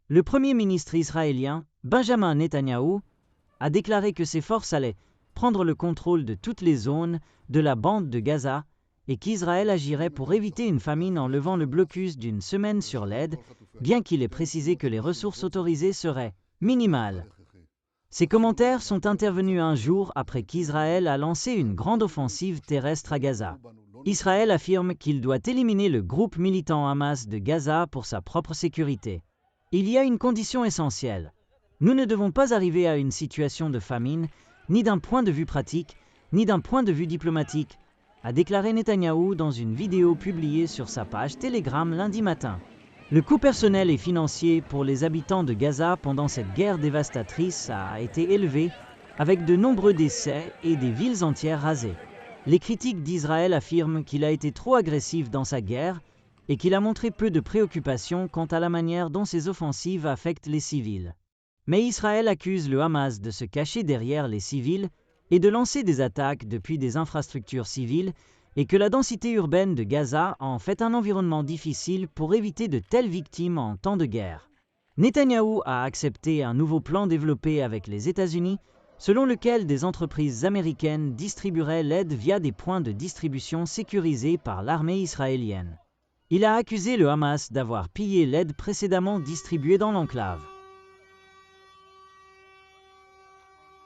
Le Premier ministre israélien, Benjamin Netanyahou, a déclaré que ses forces allaient prendre le contrôle de toutes les zones de la bande de Gaza et qu'Israël agirait pour éviter une famine en levant le blocus d'une semaine sur l'aide, bien qu'il ait précisé que les ressources autorisées seraient minimales. Ces commentaires sont intervenus un jour après qu'Israël a lancé une grande offensive terrestre à Gaza. Israël affirme qu'il doit éliminer le groupe militant Hamas de Gaza pour sa propre sécurité. Il y a une condition essentielle. Nous ne devons pas arriver à une situation de famine, ni d'un point de vue pratique, ni d'un point de vue diplomatique, a déclaré Netanyahou dans une vidéo publiée sur sa page Telegram lundi matin. Le coût personnel et financier pour les habitants de Gaza pendant cette guerre dévastatrice a été élevé, avec de nombreux décès et des villes entières rasées. Les critiques d'Israël affirment qu'il a été trop agressif dans sa guerre et qu'il a montré peu de préoccupation quant à la manière dont ses offensives affectent les civils. Mais Israël accuse le Hamas de se cacher derrière les civils et de lancer des attaques depuis des infrastructures civiles et que la densité urbaine de Gaza en fait un environnement difficile pour éviter de telles victimes en temps de guerre. Netanyahou a accepté un nouveau plan développé avec les États-Unis, selon lequel des entreprises américaines distribueraient l'aide via des points de distribution sécurisés par l'armée israélienne. Il a accusé le Hamas d'avoir pillé l'aide précédemment distribuée dans l'enclave.